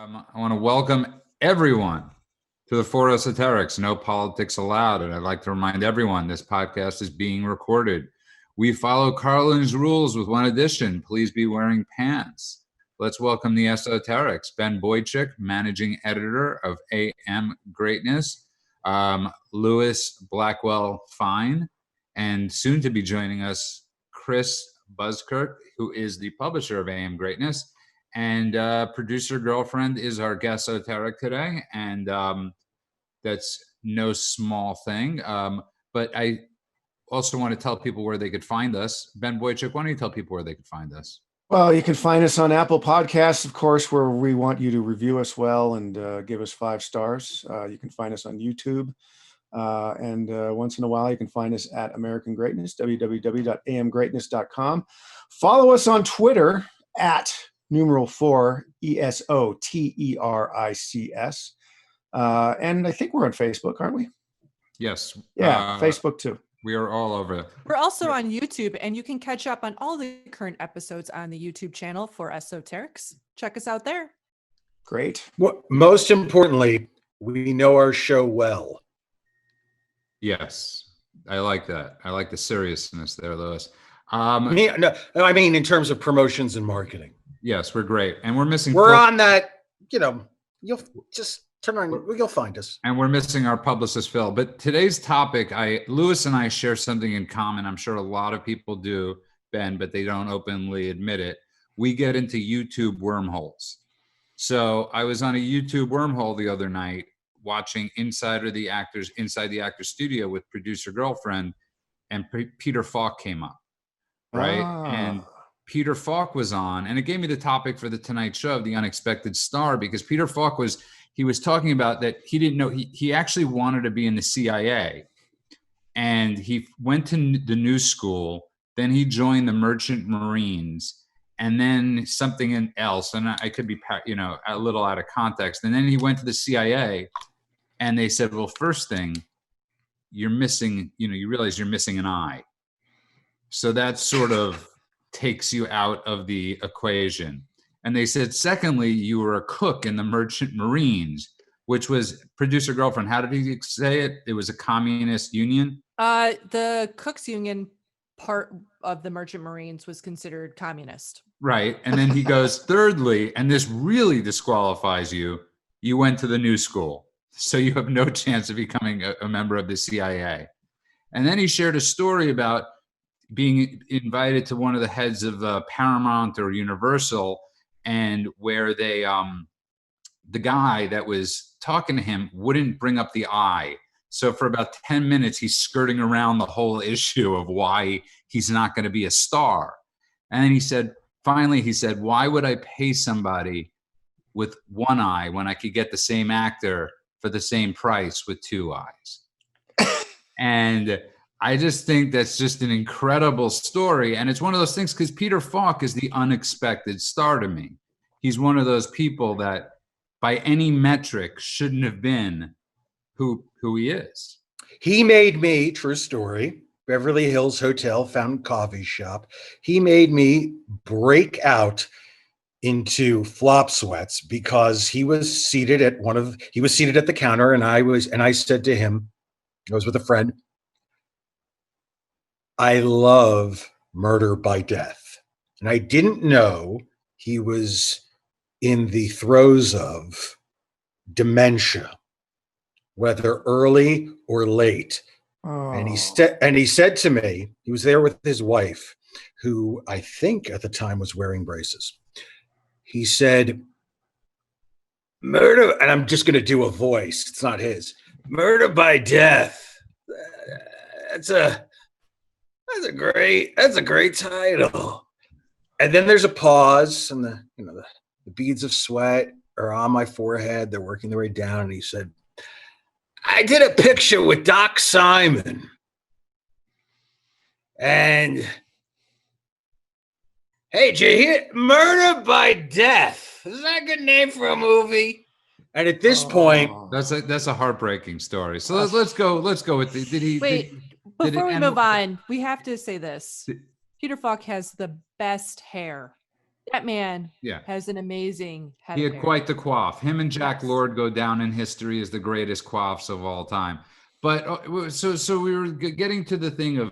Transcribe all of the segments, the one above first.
I want to welcome everyone to the Four Esoterics, No Politics Allowed. And I'd like to remind everyone this podcast is being recorded. We follow Carlin's rules with one addition. Please be wearing pants. Let's welcome the Esoterics. Ben Boychuk, managing editor of AM Greatness. Lewis Blackwell Fine. And soon to be joining us, Chris Buzzkirk, who is the publisher of AM Greatness. And producer girlfriend is our guest esoteric today, and that's no small thing. But I also want to tell people where they could find us. Ben Boychuk, why don't you tell people where they could find us? Well, you can find us on Apple Podcasts, of course, where we want you to review us well and give us 5 stars. You can find us on YouTube. And once in a while, you can find us at American Greatness, www.amgreatness.com. Follow us on Twitter at #4 ESOTERICS. And I think we're on Facebook, aren't we? Yes. Yeah, Facebook too. We are all over. We're also on YouTube, and you can catch up on all the current episodes on the YouTube channel for Esoterics. Check us out there. Great. Well, most importantly, we know our show well. Yes, I like that. I like the seriousness there, Lewis. I mean, in terms of promotions and marketing. Yes, we're great. And we're missing... We're on that, you'll just turn on, you'll find us. And we're missing our publicist, Phil. But today's topic, Lewis and I share something in common. I'm sure a lot of people do, Ben, but they don't openly admit it. We get into YouTube wormholes. So I was on a YouTube wormhole the other night watching Inside the Actor's Studio with producer girlfriend, and Peter Falk came up, right? And Peter Falk was on, and it gave me the topic for the Tonight Show, the unexpected star, because Peter Falk was talking about that he didn't know, he actually wanted to be in the CIA, and he went to the New School, then he joined the Merchant Marines, and then something else, and I could be, a little out of context, and then he went to the CIA, and they said, well, first thing, you're missing, you realize you're missing an eye. So that sort of takes you out of the equation. And they said, secondly, you were a cook in the Merchant Marines, which was, producer girlfriend, how did he say it? It was a communist union? The Cooks Union part of the Merchant Marines was considered communist. Right. And then he goes, thirdly, and this really disqualifies you, you went to the New School. So you have no chance of becoming a member of the CIA. And then he shared a story about being invited to one of the heads of Paramount or Universal, and where they, the guy that was talking to him wouldn't bring up the eye. So for about 10 minutes, he's skirting around the whole issue of why he's not going to be a star. And then finally he said, why would I pay somebody with one eye when I could get the same actor for the same price with 2 eyes? And I just think that's just an incredible story. And it's one of those things, because Peter Falk is the unexpected star to me. He's one of those people that by any metric shouldn't have been who he is. He made me, true story, Beverly Hills Hotel, Fountain Coffee Shop. He made me break out into flop sweats because he was seated at the counter, and I said to him, I was with a friend, I love Murder by Death. And I didn't know he was in the throes of dementia, whether early or late. Oh. And he said to me, he was there with his wife, who I think at the time was wearing braces. He said, murder, and I'm just going to do a voice. It's not his. Murder by Death. That's a great title. And then there's a pause, and the beads of sweat are on my forehead. They're working their way down. And he said, I did a picture with Doc Simon. And hey, did you hear Murder by Death? Is that a good name for a movie? And at this point, that's a heartbreaking story. So let's go with Wait, before we move on, we have to say this. Peter Falk has the best hair That man Yeah. has an amazing head He of had hair. quite the quaff. Him and Jack Yes. Lord go down in history as the greatest quaffs of all time. But so we were getting to the thing of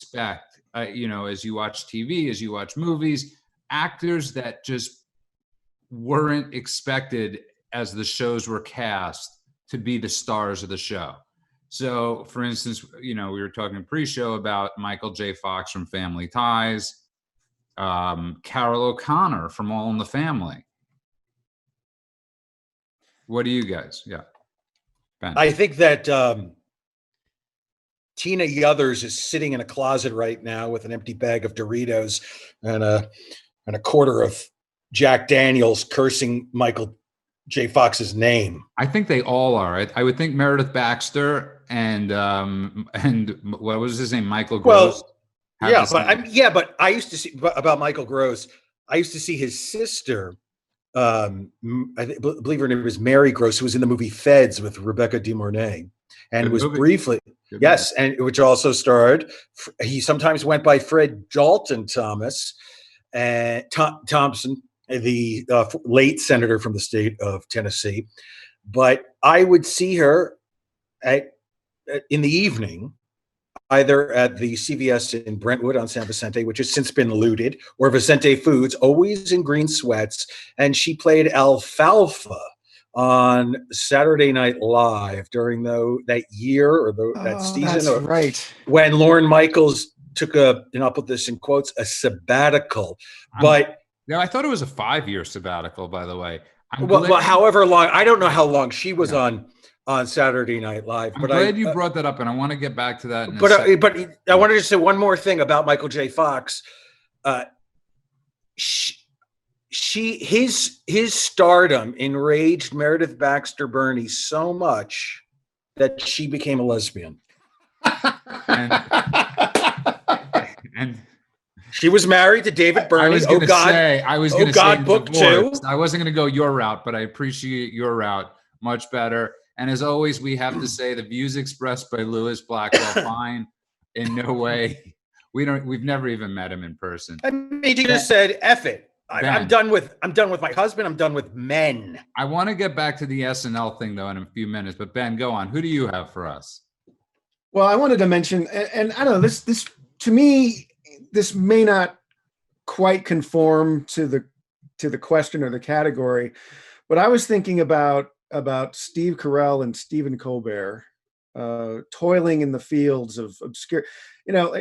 respect, as you watch TV, as you watch movies, actors that just weren't expected as the shows were cast to be the stars of the show. So, for instance, we were talking pre-show about Michael J. Fox from Family Ties, Carol O'Connor from All in the Family. What do you guys? Yeah, Ben. I think that Tina Yothers is sitting in a closet right now with an empty bag of Doritos and a quarter of Jack Daniels, cursing Michael J. Fox's name. I think they all are. I would think Meredith Baxter and what was his name, Michael Gross. Well, but I used to see about Michael Gross. I used to see his sister. I believe her name was Mary Gross, who was in the movie Feds with Rebecca De Mornay, and Good was movie. briefly Good yes, and which also starred. He sometimes went by Fred Dalton Thomas and Thompson, the late senator from the state of Tennessee. But I would see her in the evening, either at the CVS in Brentwood on San Vicente, which has since been looted, or Vicente Foods, always in green sweats. And she played Alfalfa on Saturday Night Live during that year or that season. That's right. When Lorne Michaels took and I'll put this in quotes, a sabbatical. But I thought it was a 5-year sabbatical, by the way. Well, however long, I don't know how long she was on Saturday Night Live. I'm glad you brought that up, and I want to get back to that. But I wanted to say one more thing about Michael J. Fox. His stardom enraged Meredith Baxter Burney so much that she became a lesbian. and she was married to David Burney. I was going to say book divorce. 2. I wasn't going to go your route, but I appreciate your route much better. And as always, we have to say the views expressed by Lewis Blackwell fine in no way. We've never even met him in person. I mean, he just said, "F it. I'm done with my husband. I'm done with men." I want to get back to the SNL thing though in a few minutes, but Ben, go on. Who do you have for us? Well, I wanted to mention, and I don't know, this to me, this may not quite conform to the question or the category, but I was thinking about Steve Carell and Stephen Colbert toiling in the fields of obscure.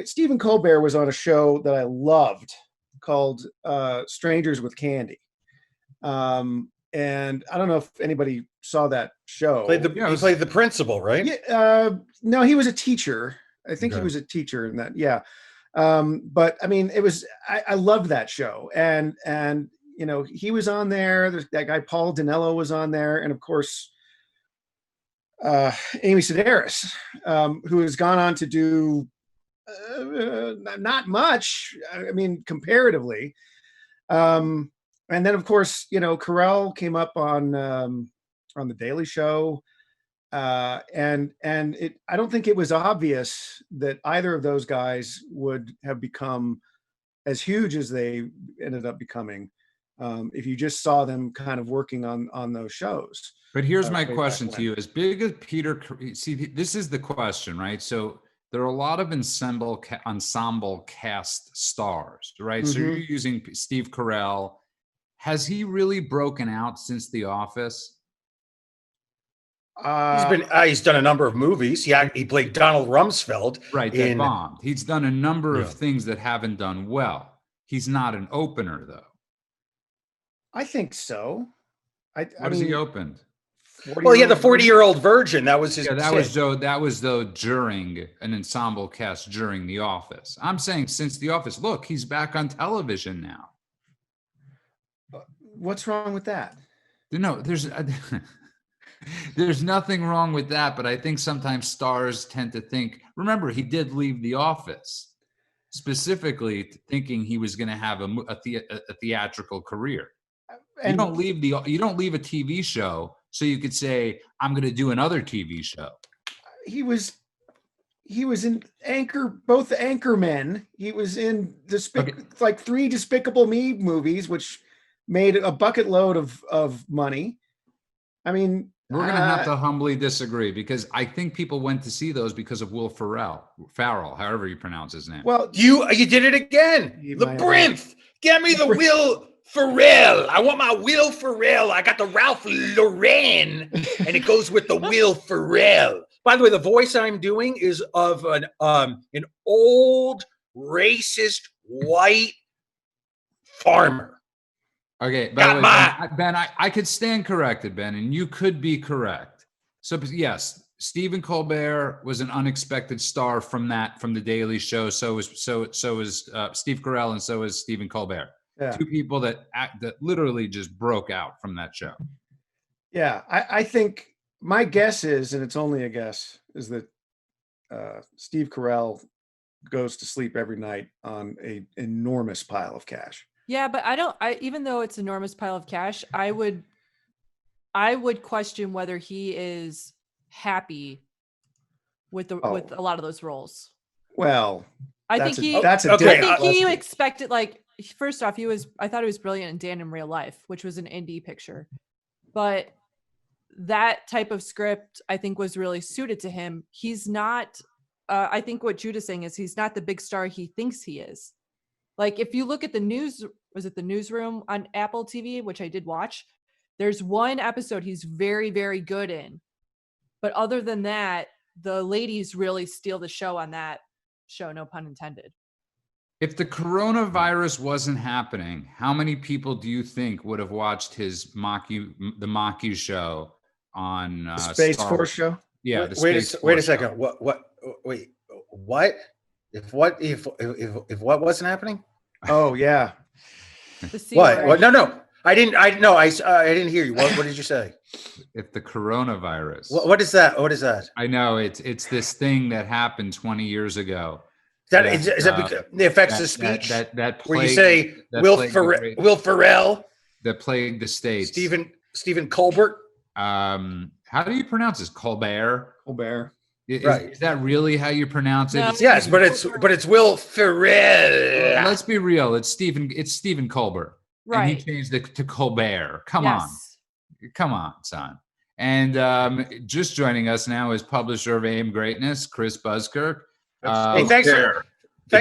Stephen Colbert was on a show that I loved called Strangers with Candy. And I don't know if anybody saw that show. He played the principal, right? Yeah, no, he was a teacher. I think he was a teacher in that. Yeah. But I mean, I loved that show. And he was on there. There's that guy, Paul Dinello, was on there. And of course, Amy Sedaris, who has gone on to do not much, I mean, comparatively. And then, of course, Carell came up on The Daily Show. And I don't think it was obvious that either of those guys would have become as huge as they ended up becoming if you just saw them kind of working on those shows. But here's my question to you: as big as Peter, see, this is the question, right? So there are a lot of ensemble cast stars, right? Mm-hmm. So you're using Steve Carell. Has he really broken out since The Office? He's done a number of movies. He played Donald Rumsfeld. Right, that bombed. He's done a number of things that haven't done well. He's not an opener, though. I think so. What has he opened? Well, he had the 40-year-old virgin. That was his. Yeah, that was during an ensemble cast during The Office. I'm saying since The Office. Look, he's back on television now. What's wrong with that? No, there's nothing wrong with that, but I think sometimes stars tend to think. Remember, he did leave The Office specifically thinking he was going to have a theatrical career. And you don't leave a TV show so you could say, I'm going to do another TV show. He was he was in both Anchormen. He was in like 3 Despicable Me movies, which made a bucket load of money. I mean, we're going to have to humbly disagree, because I think people went to see those because of Will Farrell, however you pronounce his name. Well, you did it again. Labyrinth. Get me the Will Ferrell. I want my Will Ferrell. I got the Ralph Lauren, and it goes with the Will Ferrell. By the way, the voice I'm doing is of an old racist white farmer. Okay, by the way, Ben, I could stand corrected, Ben, and you could be correct. So yes, Stephen Colbert was an unexpected star from the Daily Show. So was Steve Carell, and so is Stephen Colbert. Yeah. 2 people that literally just broke out from that show. Yeah, I think my guess is, and it's only a guess, is that Steve Carell goes to sleep every night on an enormous pile of cash. Yeah, but even though it's an enormous pile of cash, I would question whether he is happy with with a lot of those roles. Well, I think he expected, like, first off, I thought he was brilliant in Dan in Real Life, which was an indie picture. But that type of script, I think, was really suited to him. He's not, I think what Judah's saying is he's not the big star he thinks he is. Like, if you look at the Newsroom on Apple TV, which I did watch, there's one episode he's very, very good in. But other than that, the ladies really steal the show on that show, no pun intended. If the coronavirus wasn't happening, how many people do you think would have watched the Maki show on the Space Force show? Yeah. Wait a second. Wait, what? If what wasn't happening? Oh yeah. What? No. I didn't hear you. What did you say? If the coronavirus. What is that? What is that? I know it's this thing that happened 20 years ago. Is that because it affects the speech? That plagued, where you say Will Ferrell that plagued the States. Stephen Colbert. How do you pronounce this? Colbert. Is that really how you pronounce it? No. Yes, but it's Will Ferrell. Let's be real. It's Stephen Colbert. Right. And he changed it to Colbert. Come on, son. And just joining us now is publisher of AM Greatness, Chris Buskirk. Hey, thanks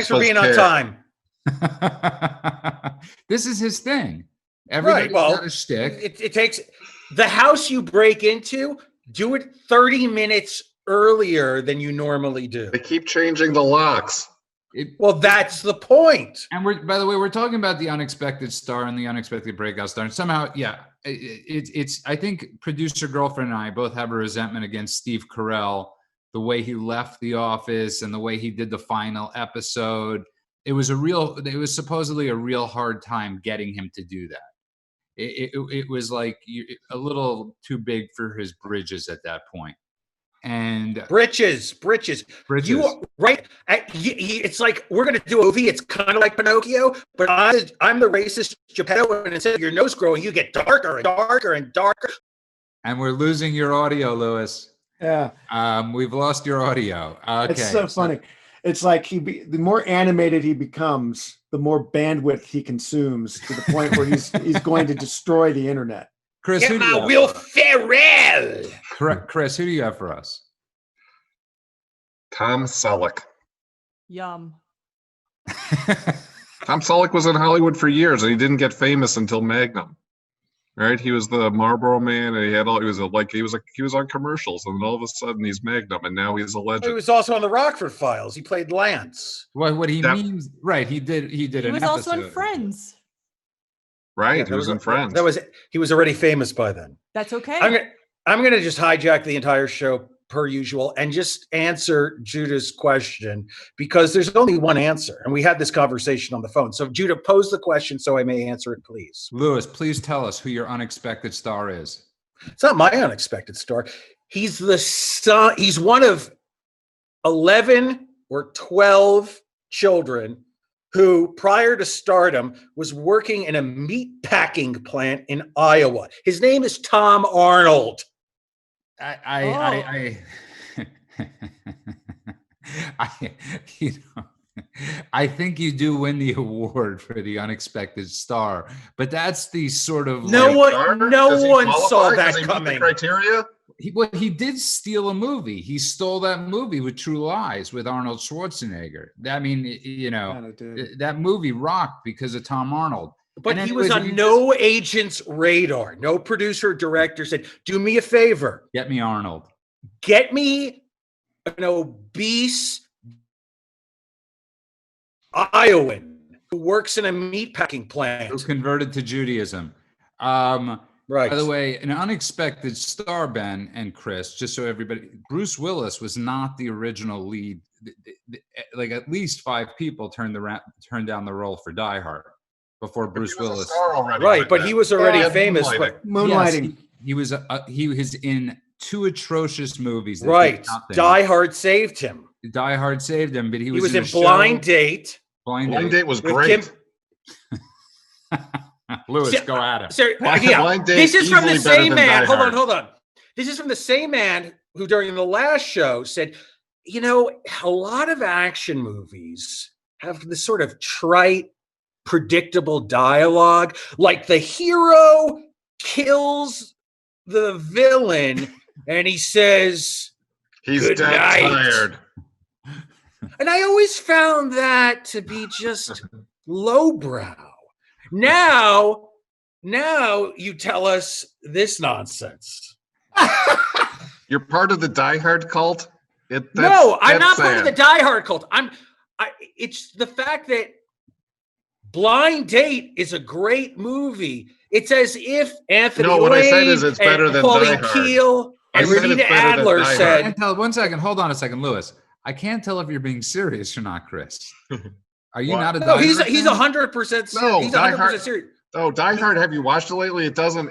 for being on time. This is his thing. Everybody's got a shtick. It takes the house you break into. Do it 30 minutes earlier than you normally do. They keep changing the locks. Well, that's the point. And by the way, we're talking about the unexpected star and the unexpected breakout star. And somehow, it's. I think producer girlfriend and I both have a resentment against Steve Carell, the way he left The Office and the way he did the final episode. It was supposedly a real hard time getting him to do that. It was like a little too big for his bridges at that point. And britches. You right? It's like we're gonna do a movie. It's kind of like Pinocchio, but I'm the racist Geppetto, and instead of your nose growing, you get darker and darker and darker. And we're losing your audio, Lewis. Yeah. We've lost your audio. Okay. It's so funny. It's like the more animated he becomes, the more bandwidth he consumes, to the point where he's going to destroy the internet. Chris, get my Will Ferrell. Chris, who do you have for us? Tom Selleck. Yum. Tom Selleck was in Hollywood for years, and he didn't get famous until Magnum. Right? He was the Marlboro Man, and he was on commercials, and all of a sudden he's Magnum, and now he's a legend. He was also on the Rockford Files. He played Lance. What he means, right? He did. He was also in Friends. Right, he was in Friends. He was already famous by then. That's okay. I'm gonna just hijack the entire show per usual and just answer Judah's question, because there's only one answer, and we had this conversation on the phone. So Judah, pose the question so I may answer it, please. Lewis, please tell us who your unexpected star is. It's not my unexpected star. He's the son. He's one of 11 or 12 children who, prior to stardom, was working in a meat packing plant in Iowa. His name is Tom Arnold. you know, I think you do win the award for the unexpected star, but that's the sort of No like, one saw that coming. Criteria. He did steal a movie. He stole that movie with True Lies with Arnold Schwarzenegger. I mean, you know, that movie rocked because of Tom Arnold. But he was on no agent's radar. No producer or director said, do me a favor. Get me Arnold. Get me an obese Iowan who works in a meatpacking plant. Who converted to Judaism. Right. By the way, an unexpected star, Ben and Chris, just so everybody, Bruce Willis was not the original lead. Like at least 5 people turned down the role for Die Hard before Bruce Willis. Right, but he was already famous. Moonlighting. Yes, he was in 2 atrocious movies. Right. Die Hard saved him. Die Hard saved him, but he was in Blind Date. Blind Date was great. Lewis, go at him. This is from the same man. Hold on. This is from the same man who, during the last show, said, you know, a lot of action movies have this sort of trite, predictable dialogue, like the hero kills the villain and he says, he's dead tired. And I always found that to be just lowbrow. Now you tell us this nonsense. You're part of the Die Hard cult? No, I'm not part of the Die Hard cult. It's the fact that Blind Date is a great movie. It's as if Anthony what Lane I said is it's better than Pauline Die Hard. Keel and Rita Adler said. One second. Hold on a second, Lewis. I can't tell if you're being serious or not, Chris. Are you not a Die Hard? He's 100% serious. No, he's 100% serious. Oh, Die Hard, have you watched it lately? It doesn't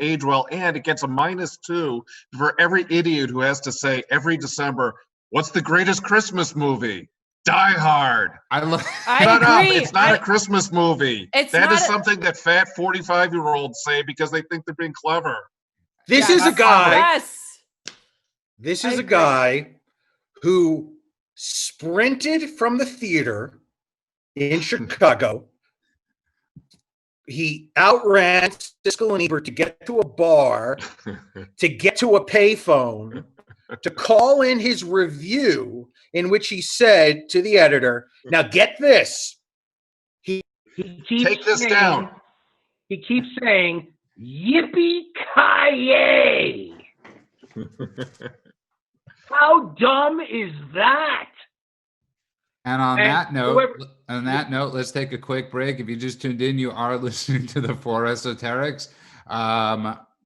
age well, and it gets a -2 for every idiot who has to say every December, what's the greatest Christmas movie? Die Hard. Shut up. It's not a Christmas movie. That is something that fat 45-year-olds say because they think they're being clever. This is a guy. This is a guy who sprinted from the theater in Chicago. He outran Siskel and Ebert to get to a bar, to get to a payphone, to call in his review in which he said to the editor, now get this. He keeps Take this down. He keeps saying, yippee-ki-yay. How dumb is that? And on that note, let's take a quick break. If you just tuned in, you are listening to the 4 Esoterics.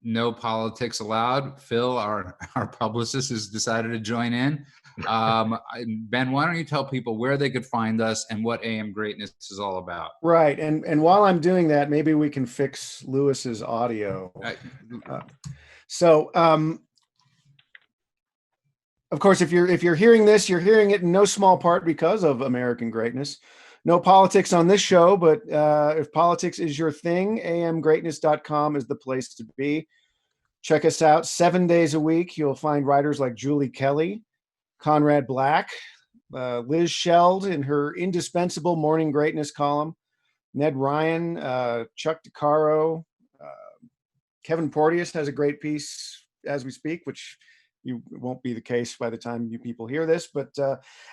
No politics allowed. Phil, our publicist, has decided to join in. Ben, why don't you tell people where they could find us and what AM Greatness is all about? Right, and while I'm doing that, maybe we can fix Lewis's audio. Of course, if you're hearing this, you're hearing it in no small part because of American Greatness. No politics on this show, but if politics is your thing, amgreatness.com is the place to be. Check us out 7 days a week. You'll find writers like Julie Kelly, Conrad Black, Liz Sheld in her indispensable Morning Greatness column, Ned Ryan, Chuck DeCaro, Kevin Porteous has a great piece as we speak, which won't be the case by the time you people hear this. But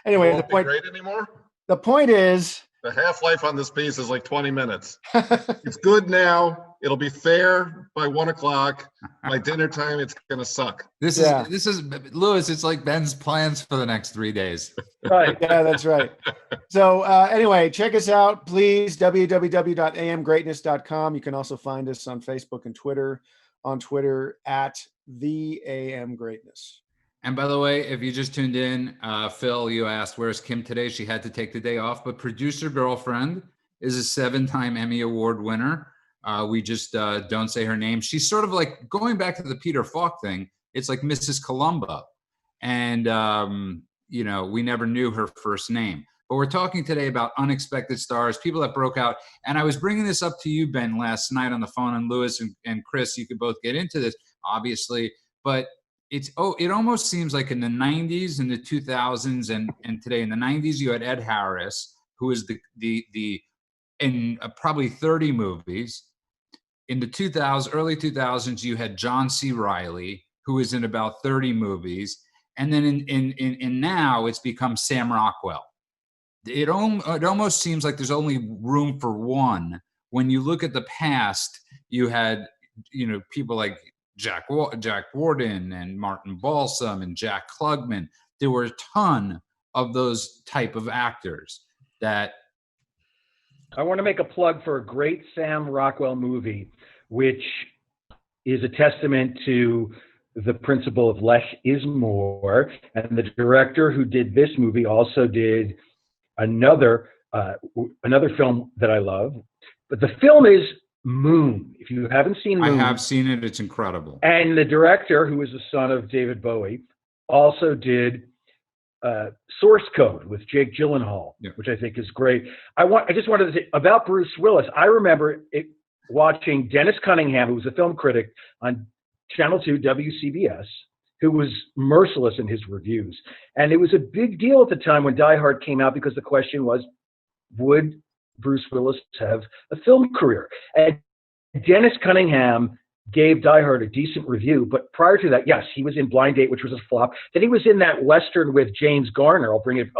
anyway, it won't be great anymore. The point is, the half-life on this piece is like 20 minutes. It's good now. It'll be fair by 1 o'clock. By dinner time, it's gonna suck. This is Lewis. It's like Ben's plans for the next 3 days. Right. Yeah, that's right. So anyway, check us out, please. www.amgreatness.com. You can also find us on Facebook and Twitter. On Twitter at the AM Greatness. And by the way, if you just tuned in, Phil, you asked, where's Kim today? She had to take the day off, but producer girlfriend is a 7-time Emmy Award winner. We just don't say her name. She's sort of like, going back to the Peter Falk thing, it's like Mrs. Columbo. And, we never knew her first name. But we're talking today about unexpected stars, people that broke out. And I was bringing this up to you, Ben, last night on the phone, and Lewis and Chris, you could both get into this, obviously. But it almost seems like in the 90s and the 2000s and today. In the 90s, you had Ed Harris, who is the in probably 30 movies. In the early 2000s, you had John C. Reilly, who is in about 30 movies. And then in now, it's become Sam Rockwell. It almost seems like there's only room for one. When you look at the past, you had, people like Jack Warden and Martin Balsam and Jack Klugman. There were a ton of those type of actors that. I want to make a plug for a great Sam Rockwell movie, which is a testament to the principle of less is more. And the director who did this movie also did another film that I love. But the film is Moon. If you haven't seen Moon. I have seen it. It's incredible. And the director, who is the son of David Bowie, also did Source Code with Jake Gyllenhaal, which I think is great. I just wanted to say about Bruce Willis. I remember watching Dennis Cunningham, who was a film critic on Channel 2 WCBS, who was merciless in his reviews. And it was a big deal at the time when Die Hard came out, because the question was, would Bruce Willis have a film career? And Dennis Cunningham gave Die Hard a decent review, but prior to that, yes, he was in Blind Date, which was a flop. Then he was in that Western with James Garner. I'll bring it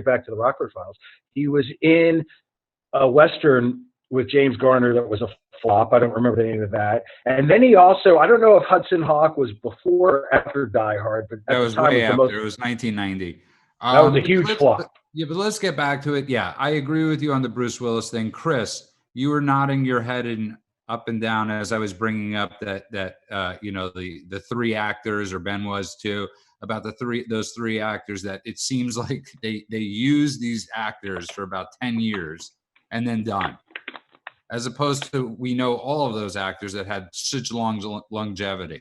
back to the Rockford Files. He was in a Western with James Garner that was a flop. I don't remember the name of that. And then he also, I don't know if Hudson Hawk was before or after Die Hard, but that was way after. It was 1990. That was a huge flop. Yeah, but let's get back to it. Yeah, I agree with you on the Bruce Willis thing. Chris, you were nodding your head and up and down as I was bringing up that the three actors, or Ben was too, about those three actors that it seems like they use these actors for about 10 years and then done. As opposed to, we know all of those actors that had such long longevity.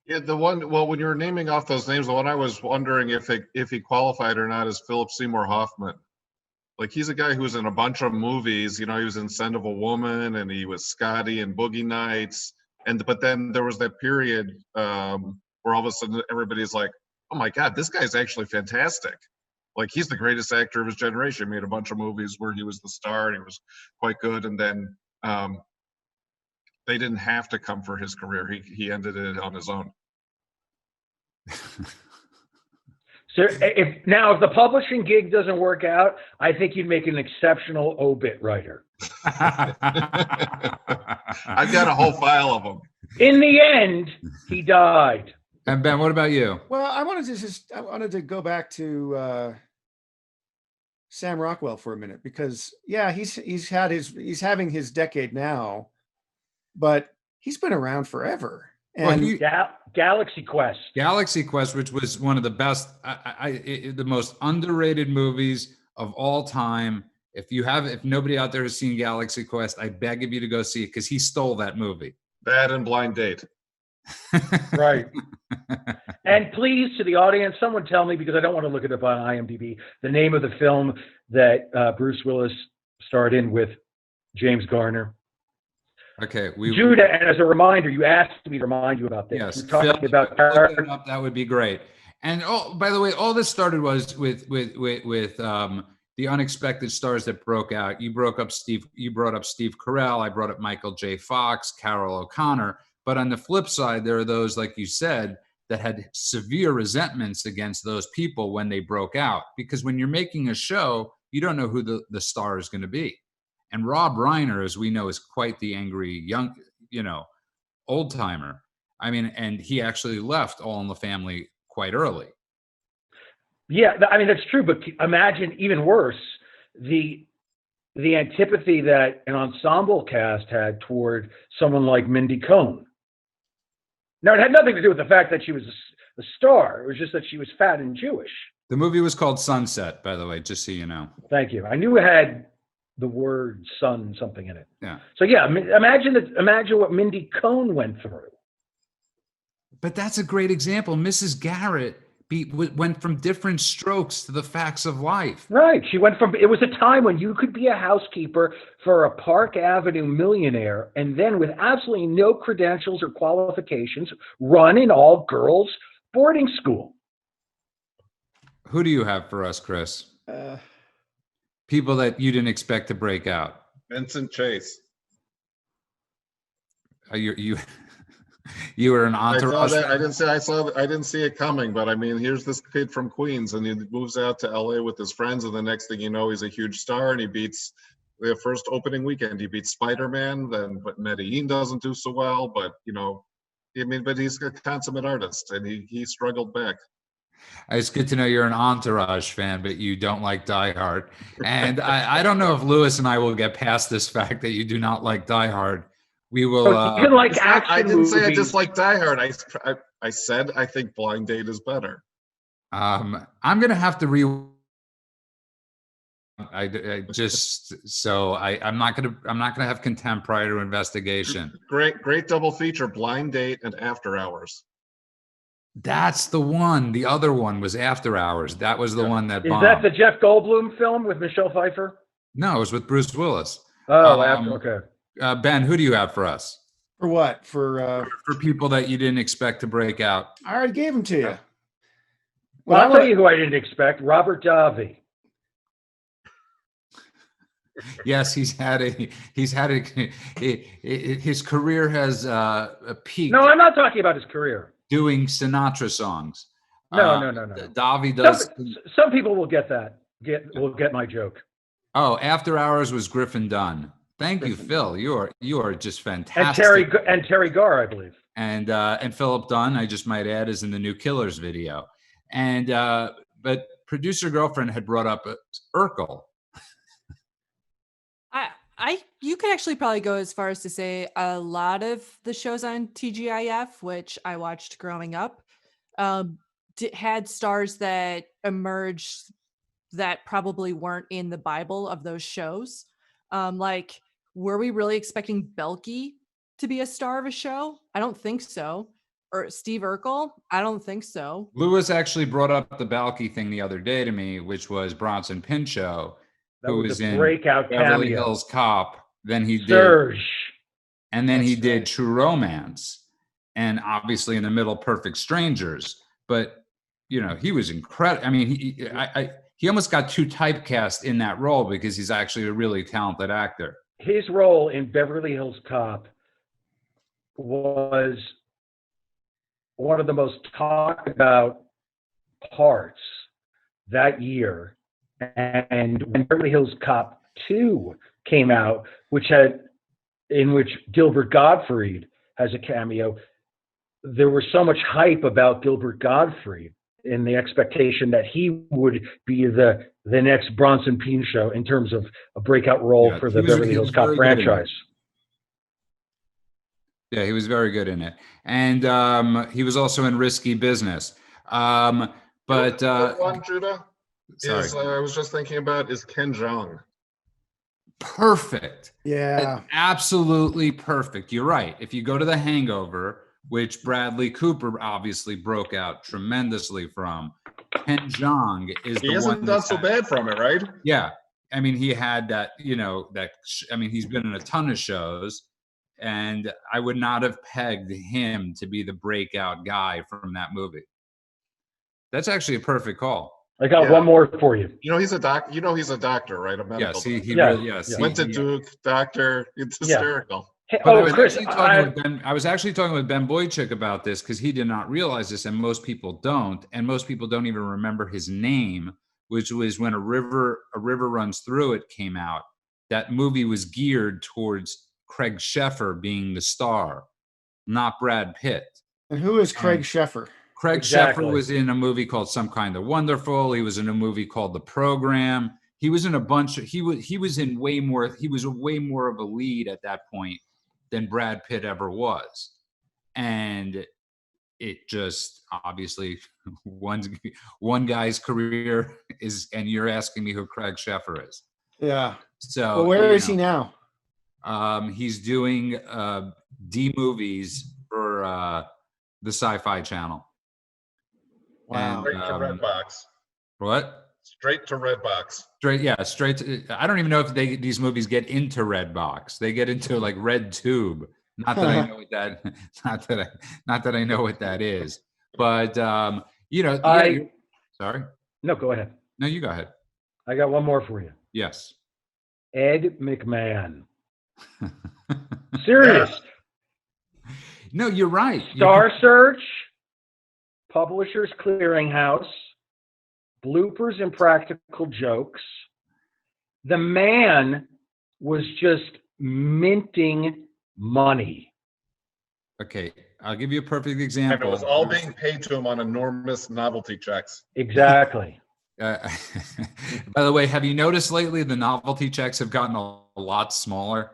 Yeah, when you were naming off those names, the one I was wondering if he qualified or not is Philip Seymour Hoffman. Like, he's a guy who was in a bunch of movies. He was in Scent of a Woman, and he was Scotty in Boogie Nights. But then there was that period where all of a sudden everybody's like, oh my God, this guy's actually fantastic. Like, he's the greatest actor of his generation. He made a bunch of movies where he was the star and he was quite good. And then they didn't have to come for his career. He ended it on his own. So if the publishing gig doesn't work out, I think you'd make an exceptional obit writer. I've got a whole file of them. In the end, he died. And Ben, what about you? Well, I wanted to go back to Sam Rockwell for a minute, because he's having his decade now, but he's been around forever. And Galaxy Quest, which was one of the best, the most underrated movies of all time. If nobody out there has seen Galaxy Quest, I beg of you to go see it, because he stole that movie. That and Blind Date. Right. And please, to the audience, someone tell me, because I don't want to look it up on IMDb, the name of the film that Bruce Willis starred in with James Garner. Okay, Judah, and as a reminder, you asked me to remind you about this. Yes, we're talking about that would be great. And by the way, all this started was with the unexpected stars that broke out. You brought up Steve Carell. I brought up Michael J. Fox, Carol O'Connor. But on the flip side, there are those, like you said, that had severe resentments against those people when they broke out. Because when you're making a show, you don't know who the star is going to be. And Rob Reiner, as we know, is quite the angry young, old timer. I mean, and he actually left All in the Family quite early. Yeah, I mean, that's true. But imagine even worse, the antipathy that an ensemble cast had toward someone like Mindy Cohn. Now, it had nothing to do with the fact that she was a star. It was just that she was fat and Jewish. The movie was called Sunset, by the way, just so you know. Thank you. I knew it had the word sun something in it. Yeah. So yeah, imagine what Mindy Cohn went through. But that's a great example. Mrs. Garrett went from different strokes to the facts of life. Right. She went from, it was a time when you could be a housekeeper for a Park Avenue millionaire and then with absolutely no credentials or qualifications run an all-girls boarding school. Who do you have for us, Chris? People that you didn't expect to break out. Vincent Chase. You were an entourage. I didn't see it coming, but I mean, here's this kid from Queens, and he moves out to LA with his friends, and the next thing you know, he's a huge star, and he beats the first opening weekend. He beats Spider-Man, but Medellin doesn't do so well, but but he's a consummate artist, and he struggled back. It's good to know you're an Entourage fan, but you don't like Die Hard. And I don't know if Lewis and I will get past this fact that you do not like Die Hard. We will. You like action I didn't say I movies. dislike Die Hard. I said I think Blind Date is better. I'm gonna have to I'm not gonna have contempt prior to investigation. Great double feature: Blind Date and After Hours. That's the one. The other one was After Hours. That was the one that Is bombed. that the Jeff Goldblum film with Michelle Pfeiffer? No, it was with Bruce Willis. Oh, okay. Ben, who do you have for us? For what? For people that you didn't expect to break out. I already gave them to you. Well, I'll tell you who I didn't expect. Robert Davi. Yes, his career has peaked. No, I'm not talking about his career. Doing Sinatra songs. No. Davi does. Some people will get that. Will get my joke. Oh, After Hours was Griffin Dunn. Thank you, Phil. You are just fantastic. And Terry Garr, I believe. And Philip Dunn, I just might add, is in the new Killers video. And but producer girlfriend had brought up Urkel. You could actually probably go as far as to say a lot of the shows on TGIF, which I watched growing up, had stars that emerged that probably weren't in the Bible of those shows. Like, were we really expecting Belky to be a star of a show? I don't think so. Or Steve Urkel? I don't think so. Lewis actually brought up the Balky thing the other day to me, which was Bronson Pinchot, who was in breakout Beverly cameo. Hills Cop. Then he Serge. did, and then he did True Romance, and obviously in the middle, Perfect Strangers. But he was incredible. I mean, he almost got too typecast in that role because he's actually a really talented actor. His role in Beverly Hills Cop was one of the most talked about parts that year. And when Beverly Hills Cop 2 came out, in which Gilbert Gottfried has a cameo, there was so much hype about Gilbert Gottfried in the expectation that he would be the next Bronson Pinchot in terms of a breakout role for the Beverly Hills Cop franchise. Yeah, he was very good in it. And he was also in Risky Business. One, Judah, I was just thinking about is Ken Jeong. Perfect. Yeah. Absolutely perfect. You're right. If you go to The Hangover, which Bradley Cooper obviously broke out tremendously from, Ken Jeong is the one. He hasn't done so bad from it, right? Yeah. I mean, he had that, he's been in a ton of shows, and I would not have pegged him to be the breakout guy from that movie. That's actually a perfect call. I got one more for you. He's a doctor, right? A medical yes, he doctor. really, yes. Went to Duke, doctor. It's hysterical. Hey, Chris, I was actually talking with Ben Boychuk about this because he did not realize this, and most people don't, and most people don't even remember his name, which was when A River Runs Through It came out. That movie was geared towards Craig Sheffer being the star, not Brad Pitt. And who is Craig Sheffer? Craig Sheffer was in a movie called Some Kind of Wonderful. He was in a movie called The Program. He was in a bunch of, he was way more of a lead at that point than Brad Pitt ever was. And it just obviously one guy's career is, and you're asking me who Craig Sheffer is. Yeah. So well, where is he now? He's doing D movies for the Sci-Fi Channel. Wow. Straight to Redbox. What? Straight to Redbox. Straight to, I don't even know if these movies get into Redbox. They get into like Red Tube. Not that I know what that not that I know what that is. But sorry. No, go ahead. No, you go ahead. I got one more for you. Yes. Ed McMahon. Serious. No, you're right. Star Search, Publishers Clearinghouse, Bloopers and Practical Jokes. The man was just minting money. Okay, I'll give you a perfect And example. it was all being paid to him on enormous novelty checks. Exactly. By the way, have you noticed lately the novelty checks have gotten a lot smaller?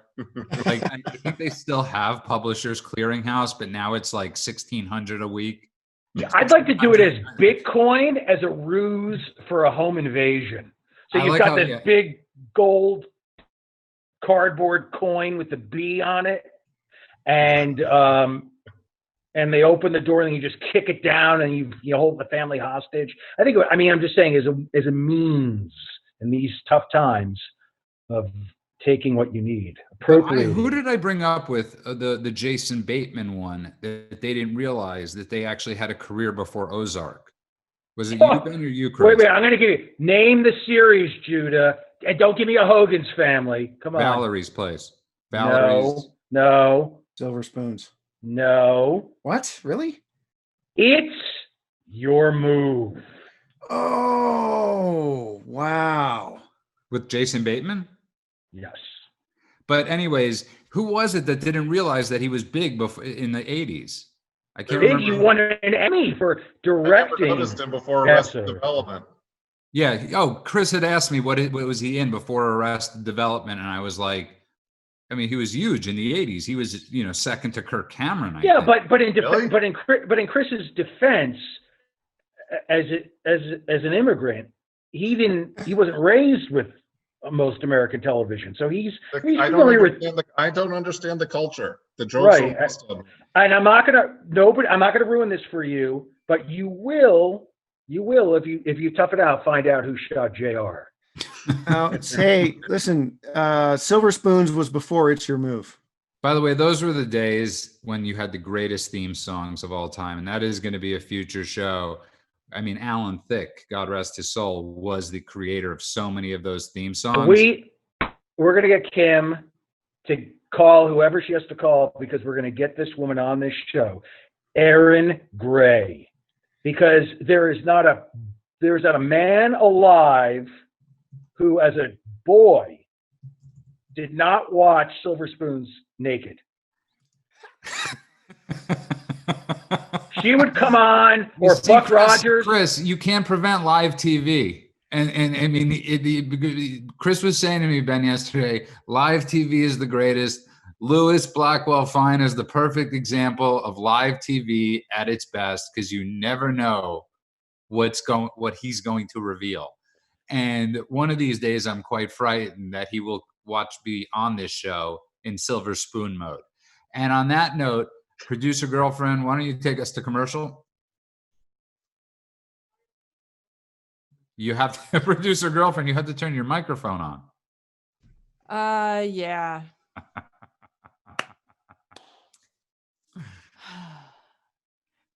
Like I think they still have Publishers Clearinghouse, but now it's like $1,600 a week. Yeah, I'd like to do it as Bitcoin as a ruse for a home invasion. So you've got this big gold cardboard coin with the B on it, and they open the door and you just kick it down and you hold the family hostage. I'm just saying as a means in these tough times of taking what you need. Who did I bring up with the Jason Bateman one that they didn't realize that they actually had a career before Ozark? Was it you, Ben, or you, Chris? Wait, I'm going to give you, name the series, Judah, and don't give me a Hogan's Family. Come on. Valerie's Place. Valerie's. No. Silver Spoons. No. What? Really? It's Your Move. Oh, wow. With Jason Bateman? Yes. But anyways, who was it that didn't realize that he was big before in the 80s? I can't Big, remember. he won an Emmy for directing. I never noticed him before Arrested Development. Yeah. Oh, Chris had asked me what was he in before Arrested Development, and I was like, I mean, he was huge in the 80s. He was, second to Kirk Cameron. I think. but in Chris's defense, as an immigrant, he wasn't raised with most American television, so I don't understand the culture. The jokes are awesome. And I'm not gonna ruin this for you, but you will if you tough it out, find out who shot JR. Hey, listen, Silver Spoons was before It's Your Move. By the way, those were the days when you had the greatest theme songs of all time, and that is going to be a future show. I mean, Alan Thicke, God rest his soul, was the creator of so many of those theme songs. We're going to get Kim to call whoever she has to call, because we're going to get this woman on this show, Erin Gray, because there is not a man alive who, as a boy, did not watch Silver Spoons naked. She would come on, or Buck Rogers. Chris, you can't prevent live TV. And I mean, Chris was saying to me, Ben, yesterday, live TV is the greatest. Lewis Blackwell Fine is the perfect example of live TV at its best, because you never know what he's going to reveal. And one of these days, I'm quite frightened that he will be on this show in Silver Spoon mode. And on that note, producer girlfriend, why don't you take us to commercial? You have to, producer girlfriend, you have to turn your microphone on. Yeah.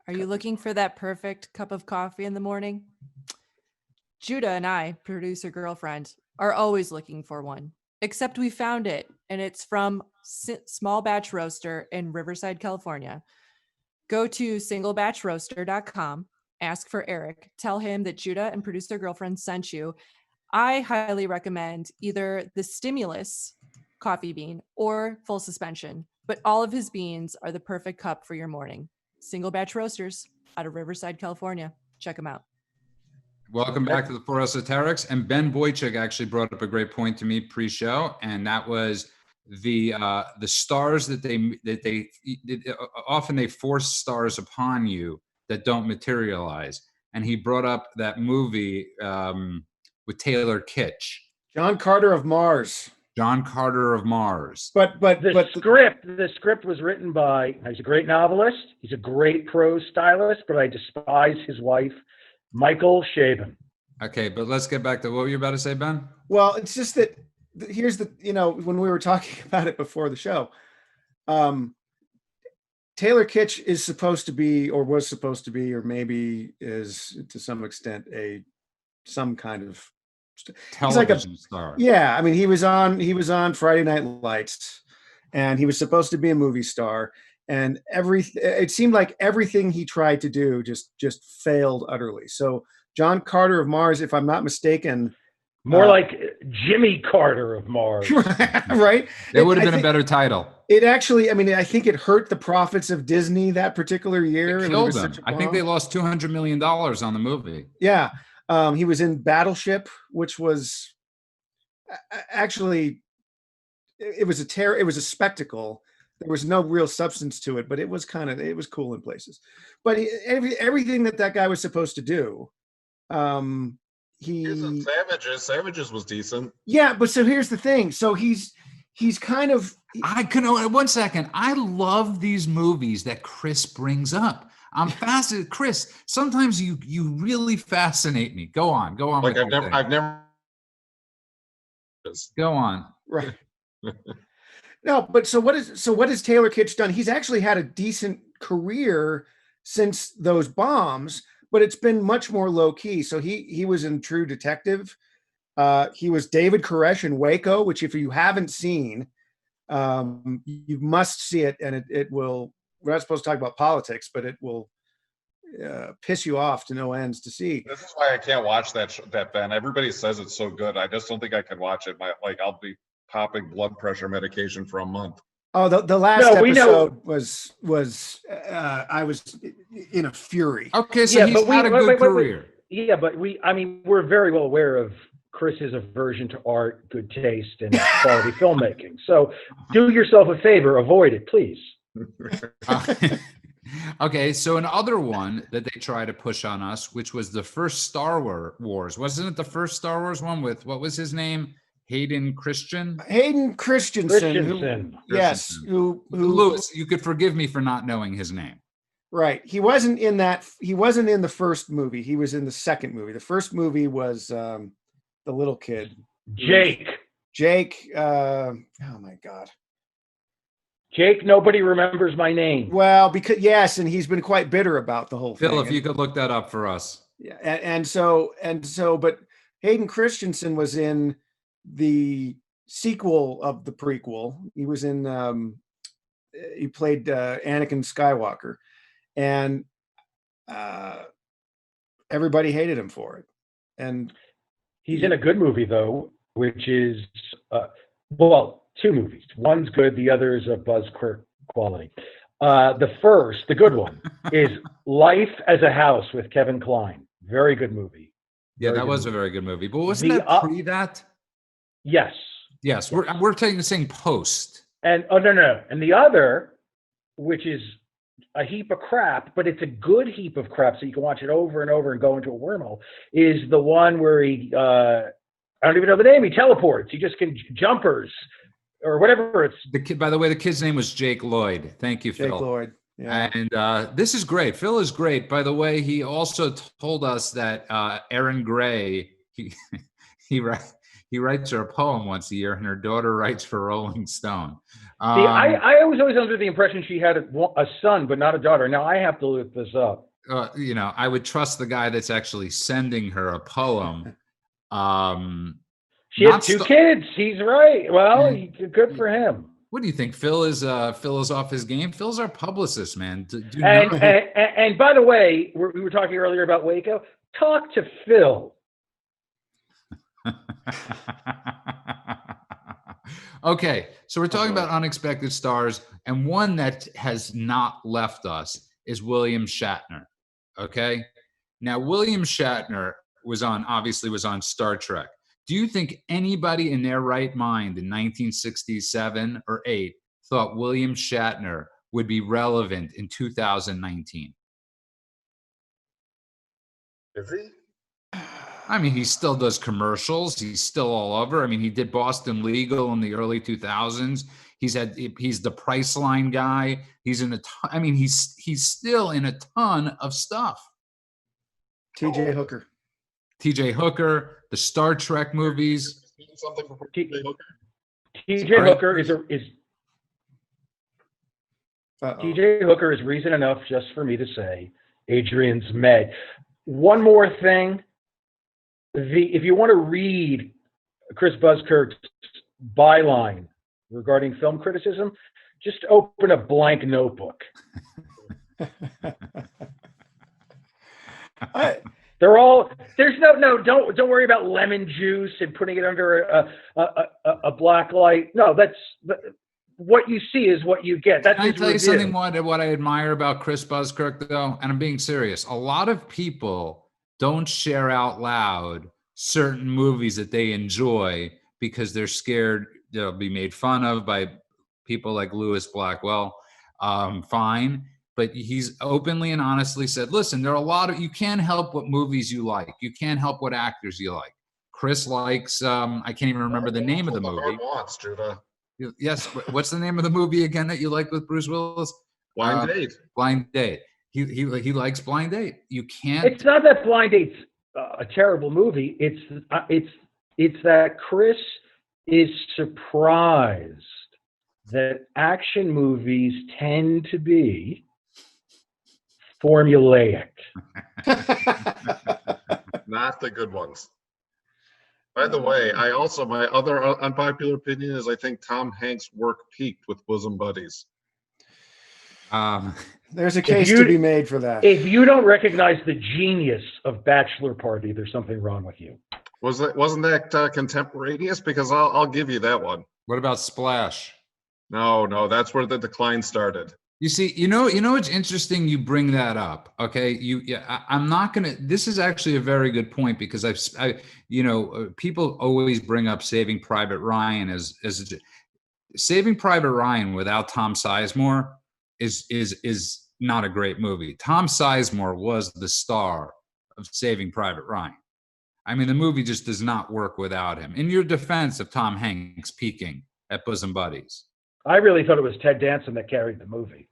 Are you looking for that perfect cup of coffee in the morning? Judah and I, producer girlfriend, are always looking for one. Except we found it, and it's from Small Batch Roaster in Riverside, California. Go to singlebatchroaster.com, ask for Eric, tell him that Judah and producer girlfriend sent you. I highly recommend either the Stimulus coffee bean or full suspension, but all of his beans are the perfect cup for your morning. Single Batch Roasters out of Riverside, California. Check them out. Welcome back to the For Esoterics. And Ben Boychuk actually brought up a great point to me pre-show, and that was the stars that they often they force stars upon you that don't materialize. And he brought up that movie with Taylor Kitsch, John Carter of Mars. John Carter of Mars. But the script was written by, he's a great novelist, he's a great prose stylist, but I despise his wife Michael Chabon. Okay, but let's get back to what were you about to say, Ben? Well, it's just that here's the, when we were talking about it before the show, Taylor Kitsch is supposed to be, or was supposed to be, or maybe is to some extent some kind of television star. Yeah, I mean, he was on Friday Night Lights, and he was supposed to be a movie star, and it seemed like everything he tried to do just failed utterly. So John Carter of Mars, if I'm not mistaken. More like Jimmy Carter of Mars. Right? That would have been a better title. It actually, I mean, I think it hurt the profits of Disney that particular year. It killed them. I think they lost $200 million on the movie. Yeah. He was in Battleship, which was actually, it was a spectacle. There was no real substance to it, but it was cool in places. But everything that guy was supposed to do, Savages was decent. Yeah, but so here's the thing. So he's kind of. One second. I love these movies that Chris brings up. I'm fascinated, Chris. Sometimes you really fascinate me. Go on. Like I've never. Go on. Right. No, but so what has Taylor Kitsch done? He's actually had a decent career since those bombs, but it's been much more low key. So he was in True Detective. He was David Koresh in Waco, which if you haven't seen, you must see it, and it will. We're not supposed to talk about politics, but it will piss you off to no ends to see. This is why I can't watch that Ben. Everybody says it's so good. I just don't think I can watch it. I'll be popping blood pressure medication for a month. Oh, the last episode was I was in a fury. Okay, so he's had a good career. Yeah, but we're very well aware of Chris's aversion to art, good taste, and quality filmmaking. So do yourself a favor, avoid it, please. Okay, so another one that they try to push on us, which was the first Star Wars. Wasn't it the first Star Wars one with, what was his name? Hayden Christensen. Yes. Lewis, you could forgive me for not knowing his name. Right. He wasn't in the first movie. He was in the second movie. The first movie was the little kid. Jake. Oh my God. Jake, nobody remembers my name. Well, and he's been quite bitter about the whole thing. Phil, if you could look that up for us. Yeah, and so, but Hayden Christensen was in the sequel of the prequel. He was in. He played Anakin Skywalker, and everybody hated him for it. And he's in a good movie though, which is two movies. One's good, the other is a Buzzkirt quality. The good one, is Life as a House with Kevin Kline. Very good movie. Yeah, that was a very good movie. But wasn't that pre that? Yes. Yes, we're taking the same post. And no. And the other, which is a heap of crap, but it's a good heap of crap, so you can watch it over and over and go into a wormhole, is the one where he, I don't even know the name, he teleports. He just can jumpers. Or whatever it's. The kid. By the way, the kid's name was Jake Lloyd. Thank you, Phil. Jake Lloyd. Yeah. And this is great. Phil is great. By the way, he also told us that Erin Gray he writes her a poem once a year, and her daughter writes for Rolling Stone. I was always under the impression she had a son, but not a daughter. Now I have to look this up. I would trust the guy that's actually sending her a poem. She has two kids. He's right. Well, good for him. What do you think? Phil is off his game. Phil's our publicist, man. And by the way, we were talking earlier about Waco. Talk to Phil. Okay, so we're talking about unexpected stars, and one that has not left us is William Shatner. Okay, now William Shatner was on Star Trek. Do you think anybody in their right mind in 1967 or 8 thought William Shatner would be relevant in 2019? Is he? I mean, he still does commercials. He's still all over. I mean, he did Boston Legal in the early 2000s. He's the Priceline guy. He's in he's still in a ton of stuff. T.J. Hooker. T.J. Hooker, the Star Trek movies. Something for T.J. Hooker. T.J. Hooker is T.J. Hooker is reason enough just for me to say Adrian's Med. One more thing. If you want to read Chris Buzzkirk's byline regarding film criticism, just open a blank notebook. They're all, there's don't worry about lemon juice and putting it under a black light. No, what you see is what you get. That's Can I tell you something what I admire about Chris Buzzkirk, though? And I'm being serious. A lot of people don't share out loud certain movies that they enjoy because they're scared they'll be made fun of by people like Lewis Blackwell. Fine. But he's openly and honestly said, listen, there are a lot of, you can't help what movies you like. You can't help what actors you like. Chris likes, I can't even remember the name of the movie. Wants, Judah. Yes. What's the name of the movie again that you like with Bruce Willis? Blind Date. Blind Date. He likes Blind Date. You can't. It's not that Blind Date's a terrible movie. It's that Chris is surprised that action movies tend to be formulaic. Not the good ones. By the way, my other unpopular opinion is I think Tom Hanks' work peaked with Bosom Buddies. There's a case to be made for that. If you don't recognize the genius of Bachelor Party, there's something wrong with you. Wasn't that contemporaneous? Because I'll give you that one. What about Splash? No, that's where the decline started. You see, you know, it's interesting you bring that up. Okay, I'm not gonna. This is actually a very good point because people always bring up Saving Private Ryan as Saving Private Ryan without Tom Sizemore is not a great movie. Tom Sizemore was the star of Saving Private Ryan. I mean, the movie just does not work without him. In your defense of Tom Hanks peaking at Bosom Buddies. I really thought it was Ted Danson that carried the movie.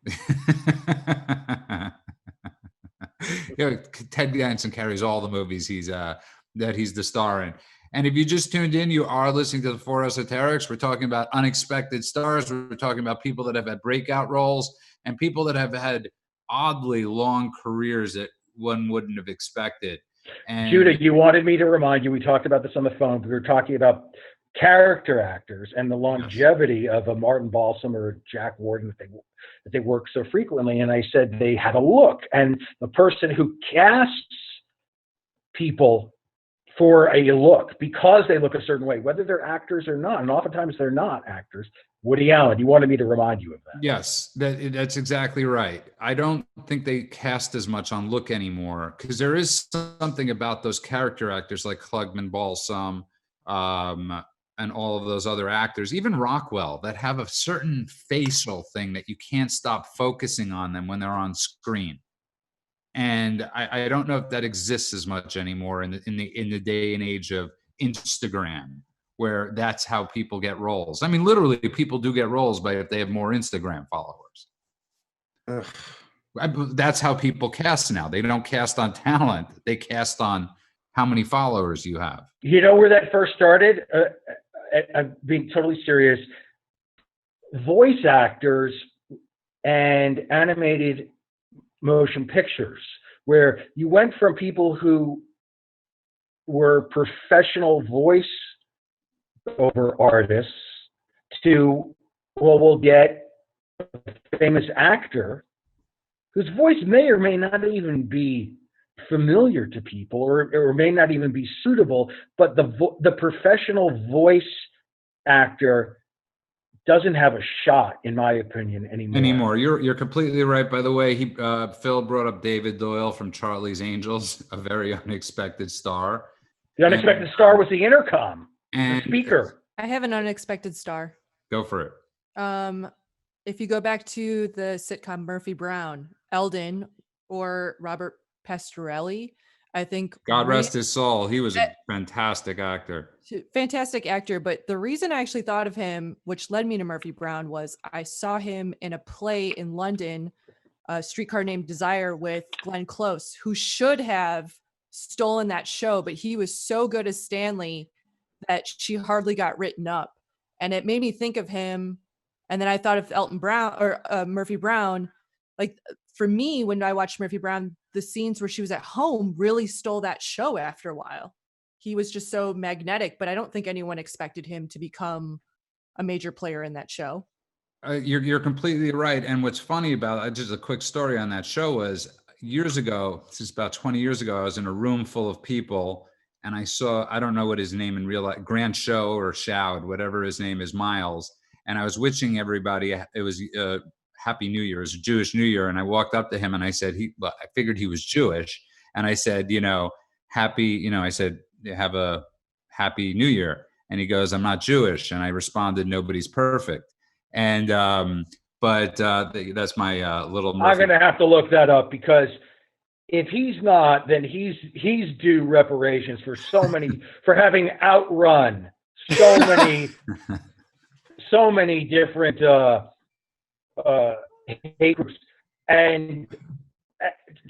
Ted Danson carries all the movies that he's the star in. And if you just tuned in, you are listening to the Four Esoterics. We're talking about unexpected stars. We're talking about people that have had breakout roles and people that have had oddly long careers that one wouldn't have expected. And Judah, you wanted me to remind you, we talked about this on the phone. We were talking about character actors and the longevity of a Martin Balsam or Jack Warden that they work so frequently. And I said they had a look, and the person who casts people for a look because they look a certain way, whether they're actors or not, and oftentimes they're not actors. Woody Allen, you wanted me to remind you of that. Yes, that's exactly right. I don't think they cast as much on look anymore because there is something about those character actors like Klugman, Balsam, and all of those other actors, even Rockwell, that have a certain facial thing that you can't stop focusing on them when they're on screen. And I don't know if that exists as much anymore in the day and age of Instagram, where that's how people get roles. I mean, literally, people do get roles by if they have more Instagram followers. That's how people cast now. They don't cast on talent; they cast on how many followers you have. You know where that first started? I'm being totally serious. Voice actors and animated motion pictures, where you went from people who were professional voice over artists to, well, we'll get a famous actor whose voice may or may not even be familiar to people or may not even be suitable, but the professional voice actor doesn't have a shot, in my opinion, anymore. You're completely right. By the way, Phil brought up David Doyle from Charlie's Angels, a very unexpected star. The unexpected star was the intercom, the speaker. I have an unexpected star. Go for it. If you go back to the sitcom Murphy Brown, Eldon or Robert Pastorelli, I think. God rest his soul. He was a fantastic actor. Fantastic actor. But the reason I actually thought of him, which led me to Murphy Brown, was I saw him in a play in London, A Streetcar Named Desire, with Glenn Close, who should have stolen that show, but he was so good as Stanley that she hardly got written up. And it made me think of him. And then I thought of Elton Brown or Murphy Brown. Like for me, when I watched Murphy Brown, the scenes where she was at home really stole that show after a while. He was just so magnetic, but I don't think anyone expected him to become a major player in that show. You're completely right. And what's funny about just a quick story on that show was years ago, this is about 20 years ago, I was in a room full of people and I saw, I don't know what his name in real life, Grant Show or Shoud, whatever his name is, Miles. And I was wishing everybody, it was Happy New Year, it was a Jewish New Year. And I walked up to him and I said, I figured he was Jewish. And I said, I said, have a Happy New Year. And he goes, I'm not Jewish. And I responded, nobody's perfect. And that's my little Murphy. I'm gonna have to look that up, because if he's not, then he's due reparations for for having outrun so many different hate groups. And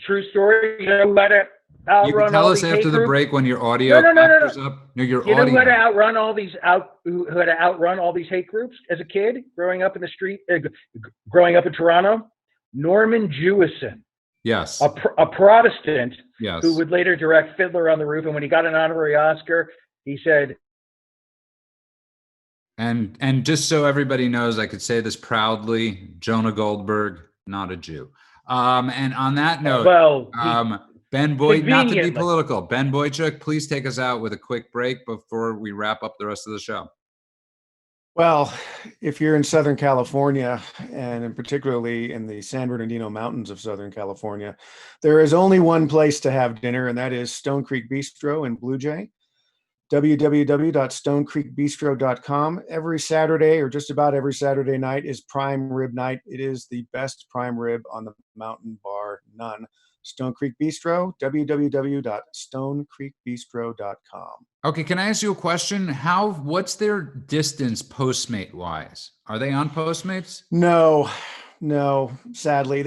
true story, you know, let it outrun. You can tell us after the break when your audio factors up. No, your audio. You know who had to outrun all these hate groups as a kid, growing up in the street, growing up in Toronto? Norman Jewison. Yes. A Protestant. Yes. Who would later direct Fiddler on the Roof, and when he got an honorary Oscar, he said. And just so everybody knows, I could say this proudly: Jonah Goldberg, not a Jew. And on that note, Ben Boyd, not to be political, Ben Boychuk, please take us out with a quick break before we wrap up the rest of the show. Well, if you're in Southern California, and in particularly in the San Bernardino Mountains of Southern California, there is only one place to have dinner, and that is Stone Creek Bistro in Blue Jay. www.stonecreekbistro.com. Every Saturday, or just about every Saturday night, is prime rib night. It is the best prime rib on the mountain, bar none. Stone Creek Bistro, www.stonecreekbistro.com. Okay, can I ask you a question? What's their distance Postmate wise? Are they on Postmates? No, sadly,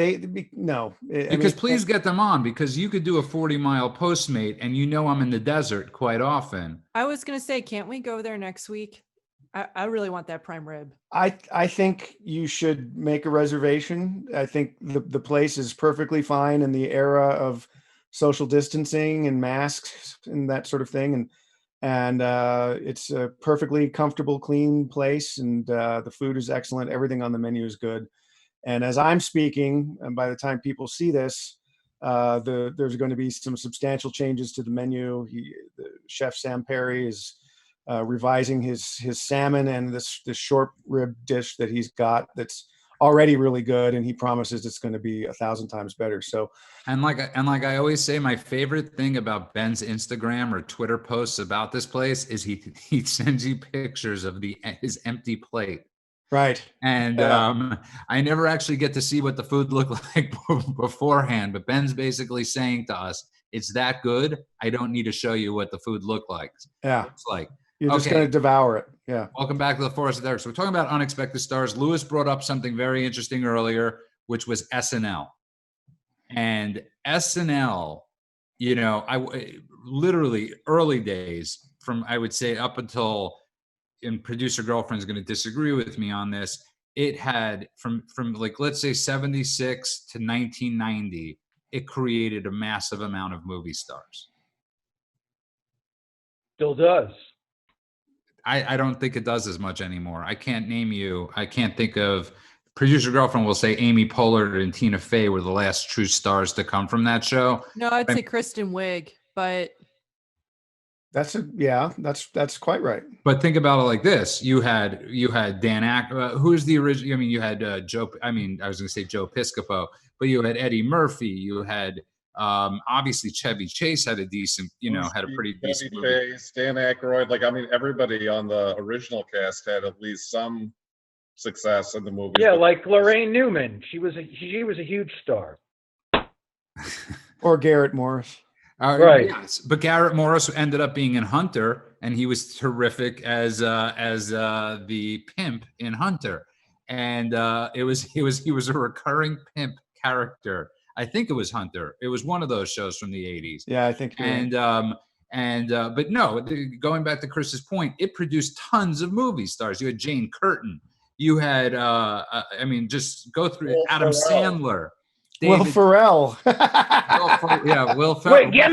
Please get them on, because you could do a 40-mile Postmate, and I'm in the desert quite often. I was going to say, can't we go there next week? I really want that prime rib. I think you should make a reservation. I think the place is perfectly fine in the era of social distancing and masks and that sort of thing. And it's a perfectly comfortable, clean place. And the food is excellent. Everything on the menu is good. And as I'm speaking, and by the time people see this, there's going to be some substantial changes to the menu. The chef Sam Perry is revising his salmon and this short rib dish that he's got that's already really good, and he promises it's going to be 1,000 times better. So, and like I always say, my favorite thing about Ben's Instagram or Twitter posts about this place is he sends you pictures of his empty plate. Right. And I never actually get to see what the food looked like beforehand, but Ben's basically saying to us, it's that good. I don't need to show you what the food looked like. Yeah. It's like, you're just going to devour it. Yeah. Welcome back to the Forest of Derek. So we're talking about unexpected stars. Lewis brought up something very interesting earlier, which was SNL. And SNL, I literally early days from, I would say up until, and producer girlfriend's going to disagree with me on this, it had from like, let's say 76 to 1990, it created a massive amount of movie stars. Still does. I don't think it does as much anymore. I can't think of, producer girlfriend will say Amy Poehler and Tina Fey were the last true stars to come from that show. No, I'd say Kristen Wiig, but that's quite right. But think about it like this: you had Dan Aykroyd, who's the original? I mean, you had Joe. I was going to say Joe Piscopo, but you had Eddie Murphy. You had obviously Chevy Chase had a decent, had a pretty decent movie. Chase, Dan Aykroyd, everybody on the original cast had at least some success in the movie. Yeah, like Lorraine Newman, she was a huge star. Or Garrett Morris. Right. Yes, but Garrett Morris ended up being in Hunter, and he was terrific as the pimp in Hunter, and he was a recurring pimp character. I think it was Hunter. It was one of those shows from the 80s. Yeah, I think you're right. But no, going back to Chris's point, it produced tons of movie stars. You had Jane Curtin. You had, just go through it. Adam Sandler. Will Ferrell. Will Ferrell. Wait, give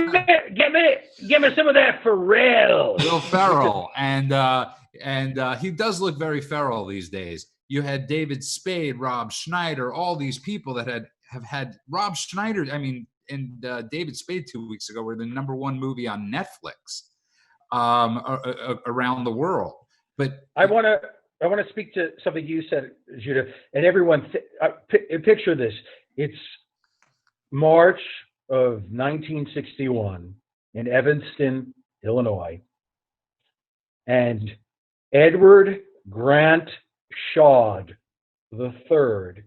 me some of that Ferrell. Will Ferrell, and he does look very feral these days. You had David Spade, Rob Schneider, all these people that have had Rob Schneider. I mean, and David Spade 2 weeks ago were the #1 movie on Netflix around the world. But I want to speak to something you said, Judah, and everyone. Picture this. It's March of 1961 in Evanston, Illinois, and Edward Grant Shawd III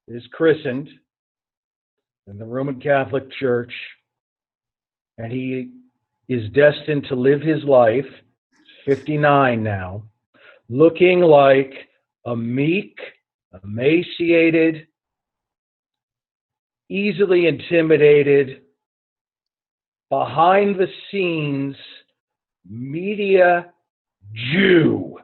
is christened in the Roman Catholic Church, and he is destined to live his life, 59 now, looking like a meek, emaciated, easily intimidated, behind the scenes media Jew.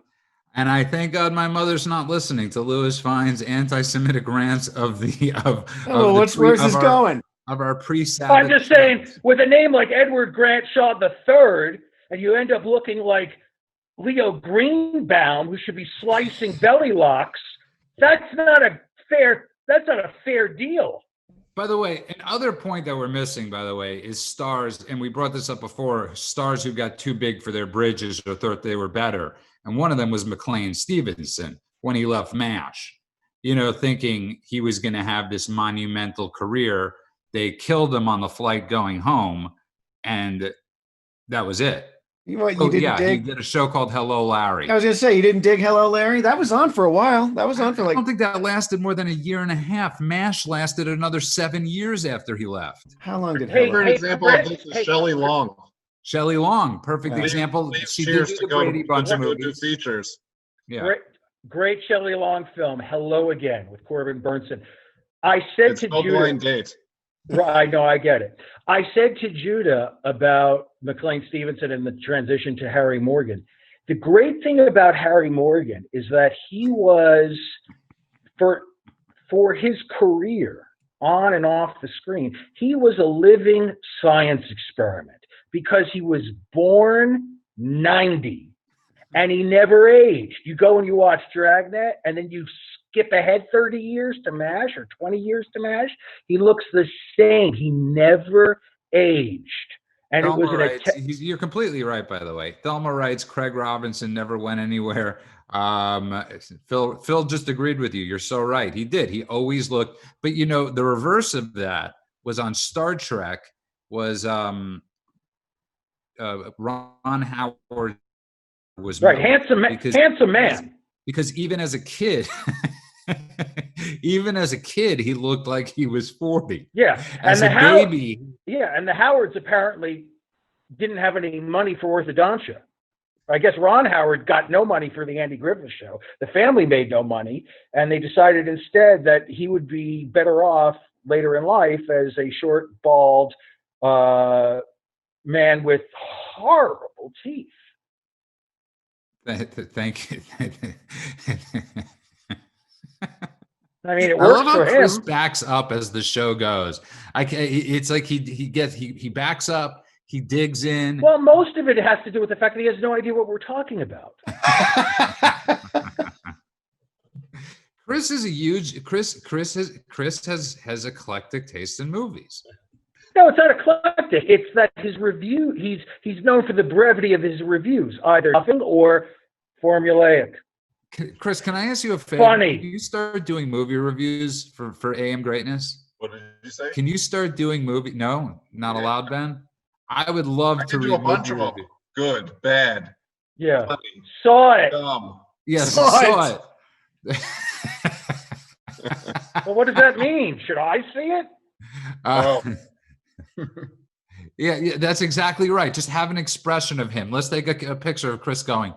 And I thank God my mother's not listening to Louis Fine's anti-Semitic rants of where's this going? Of our pre-Sabbath. I'm just saying, with a name like Edward Grant Shaw III, and you end up looking like Leo Greenbaum, who should be slicing belly locks. That's not a fair deal. By the way, another point that we're missing, by the way, is stars, and we brought this up before, stars who got too big for their bridges or thought they were better. And one of them was McLean Stevenson when he left MASH, thinking he was going to have this monumental career. They killed him on the flight going home, and that was it. He did a show called Hello, Larry. I was going to say, you didn't dig Hello, Larry? That was on for a while. That was on for I don't think that lasted more than a year and a half. MASH lasted another 7 years after he left. How long did an example of this is Shelley Long. Shelley Long, perfect example. She did the Brady Bunch of movies. Features. Yeah. Great Shelley Long film, Hello Again, with Corbin Burnson. I said to Judah, blind date. I know, I get it. I said to Judah about McLean Stevenson and the transition to Harry Morgan. The great thing about Harry Morgan is that he was, for his career on and off the screen, he was a living science experiment because he was born 90 and he never aged. You go and you watch Dragnet and then you skip ahead 30 years to MASH or 20 years to MASH, he looks the same. He never aged. And Thelma it was you're completely right, by the way. Thelma writes, Craig Robinson never went anywhere. Phil just agreed with you. You're so right. He did. He always looked. But, the reverse of that was on Star Trek was Ron Howard was right. Handsome man. Because even as a kid, he looked like he was 40. Yeah. As a baby. Yeah. And the Howards apparently didn't have any money for orthodontia. I guess Ron Howard got no money for the Andy Griffith Show. The family made no money. And they decided instead that he would be better off later in life as a short, bald man with horrible teeth. Thank you. I mean, it works for him. Chris backs up as the show goes. It's like he backs up, he digs in. Well, most of it has to do with the fact that he has no idea what we're talking about. Chris is a huge Chris has eclectic taste in movies. No, it's not eclectic. It's that his review, he's known for the brevity of his reviews, either nothing or formulaic. Chris, can I ask you a favor? Funny. Can you start doing movie reviews for AM Greatness? What did you say? Can you start doing No, not allowed, Ben. I would love to read a bunch of them. Good, bad. Yeah. Funny, saw it. dumb. Yes, saw it. Well, what does that mean? Should I see it? Yeah, that's exactly right. Just have an expression of him. Let's take a picture of Chris going.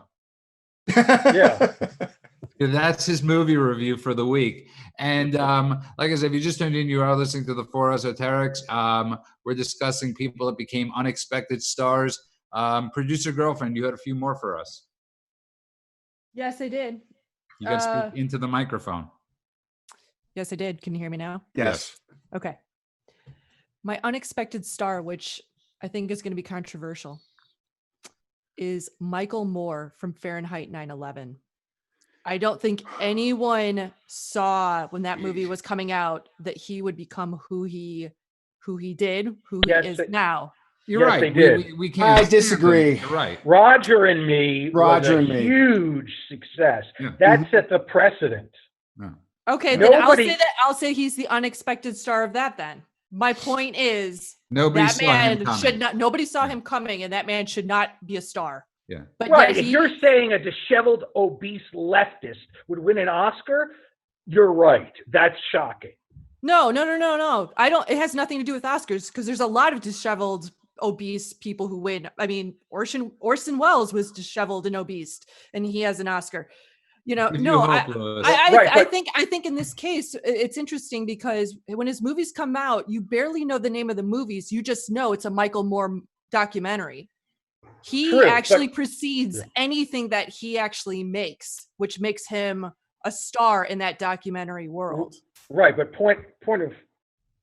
Yeah. That's his movie review for the week. And like I said, if you just tuned in, you are listening to the Four Esoterics. We're discussing people that became unexpected stars. Producer girlfriend, you had a few more for us. Yes, I did. You got to speak into the microphone. Yes, I did. Can you hear me now? Yes. Okay. My unexpected star, which I think is going to be controversial, is Michael Moore from Fahrenheit 9/11. I don't think anyone saw when that movie was coming out that he would become who he is now. You're right. They did. We can't. I disagree. You're right. Roger and Me was a Me. huge success. Yeah. That set the precedent. Yeah. Okay, then I'll say he's the unexpected star of that then. My point is Nobody saw him coming, and that man should not be a star. Yeah. But right. If you're saying a disheveled, obese leftist would win an Oscar, you're right. That's shocking. No. It has nothing to do with Oscars because there's a lot of disheveled, obese people who win. I mean, Orson Welles was disheveled and obese, and he has an Oscar. I think in this case, it's interesting because when his movies come out, you barely know the name of the movies. You just know it's a Michael Moore documentary. He actually precedes anything that he actually makes, which makes him a star in that documentary world. Right, but point of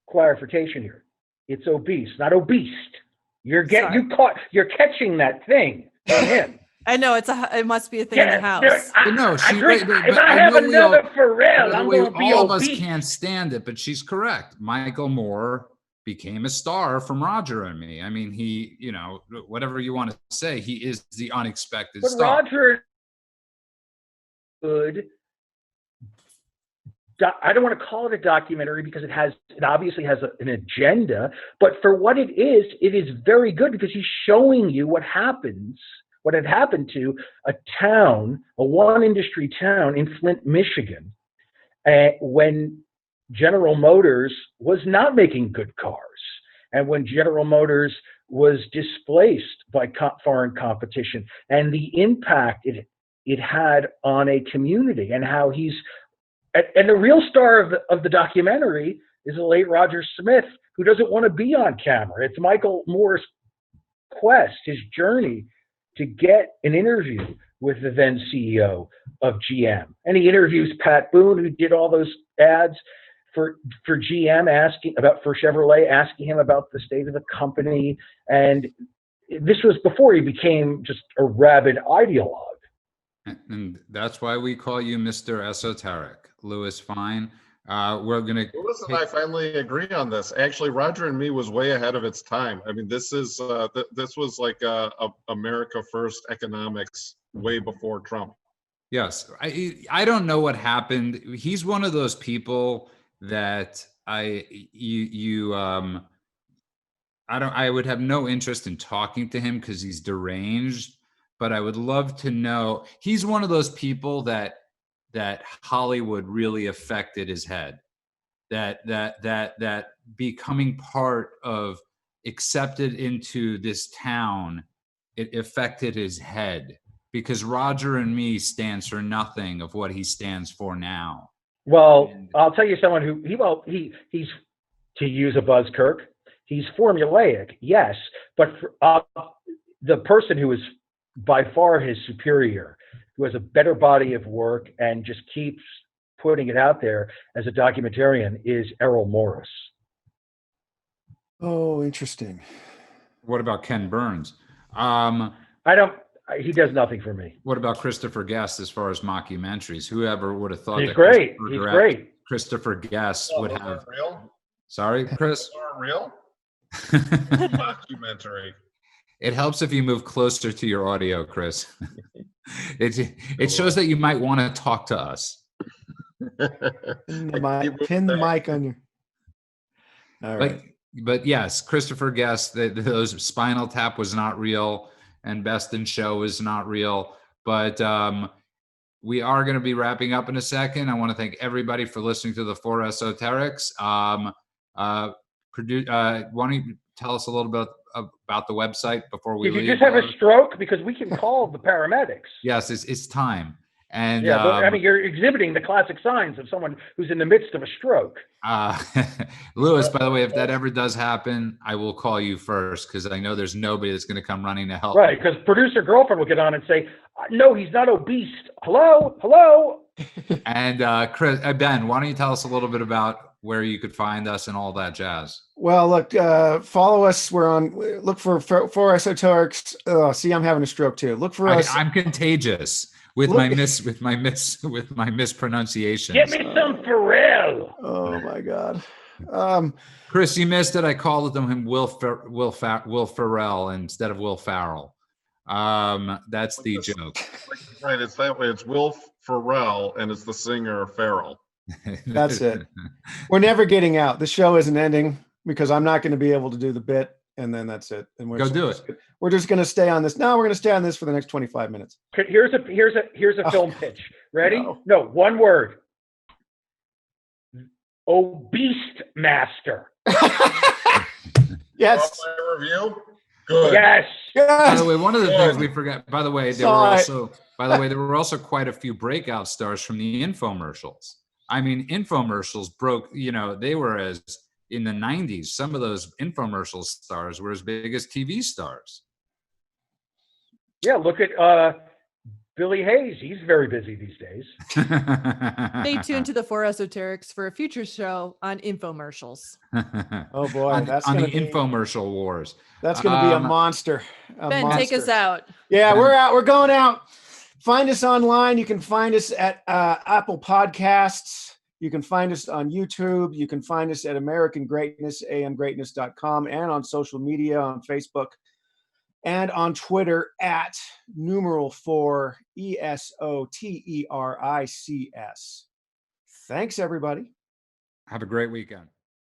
clarification here. It's obese, not obese. You're catching that thing from him. I know it must be a thing in the house. If I have another Pharrell, I'm going to be all obese. of us can't stand it, but she's correct. Michael Moore became a star from Roger and Me. I mean, he, whatever you want to say, he is the unexpected star. Roger good. I don't want to call it a documentary because it obviously has an agenda, but for what it is very good because he's showing you what had happened to a one industry town in Flint, Michigan, when General Motors was not making good cars, and when General Motors was displaced by foreign competition, and the impact it had on a community, and how and the real star of the documentary is the late Roger Smith, who doesn't want to be on camera. It's Michael Moore's quest, his journey to get an interview with the then CEO of GM. And he interviews Pat Boone, who did all those ads for GM, for Chevrolet, asking him about the state of the company. And this was before he became just a rabid ideologue. And that's why we call you Mr. Esoteric. Louis Fine. Louis and I finally agree on this. Actually, Roger and Me was way ahead of its time. I mean, this was like America First economics way before Trump. Yes, I don't know what happened. He's one of those people that I would have no interest in talking to him because he's deranged. But I would love to know. He's one of those people that Hollywood really affected his head. That becoming part of, accepted into this town, it affected his head, because Roger and Me stands for nothing of what he stands for now. Well, I'll tell you someone who he's, to use a buzz, Kirk, he's formulaic, yes, but the person who is by far his superior, who has a better body of work and just keeps putting it out there as a documentarian, is Errol Morris. Oh, interesting. What about Ken Burns? He does nothing for me. What about Christopher Guest as far as mockumentaries? Whoever would have thought he's great. He's great. Christopher Guest would have. Real? Sorry, Chris? Real? Documentary. It helps if you move closer to your audio, Chris. It shows that you might want to talk to us. Pin the mic on your. All right. But yes, Christopher Guest, those Spinal Tap was not real, and Best in Show is not real. But we are going to be wrapping up in a second. I want to thank everybody for listening to the Four Esoterics. Why don't you tell us a little bit about the website before we leave? Did you just have a stroke? Because we can call the paramedics. Yes, it's time. And yeah, I mean, you're exhibiting the classic signs of someone who's in the midst of a stroke. Lewis, by the way, if that ever does happen, I will call you first because I know there's nobody that's going to come running to help. Right, because producer girlfriend will get on and say, "No, he's not obese. Hello, hello." And Chris, Ben, why don't you tell us a little bit about where you could find us and all that jazz? Well, look, follow us. We're on. Look for esoterics. Oh, see, I'm having a stroke too. Look for us. I'm contagious with my mispronunciations. Get me some Pharrell. Oh my God. Chris, you missed it. I called him Will Ferrell instead of Will Farrell. That's the joke. Right, it's that way. It's Will Ferrell, and it's the singer Farrell. That's it. We're never getting out. The show isn't ending because I'm not going to be able to do the bit, and then that's it. And we're We're just going to stay on this. No, we're going to stay on this for the next 25 minutes. Here's a film pitch. Ready? No, one word. Obese Master. Yes. Review. Good. Yes. By the way, one of the things we forgot. By the way, there were also quite a few breakout stars from the infomercials. I mean, infomercials broke. They were as in the 90s. Some of those infomercial stars were as big as TV stars. Yeah, look at Billy Hayes. He's very busy these days. Stay tuned to the Four Esoterics for a future show on infomercials. Oh boy, that's on gonna the be infomercial wars. That's going to be a monster. Ben, take us out. Yeah, we're out. We're going out. Find us online. You can find us at Apple Podcasts. You can find us on YouTube. You can find us at American Greatness, amgreatness.com, and on social media on Facebook and on Twitter at #4 ESOTERICS. Thanks, everybody. Have a great weekend.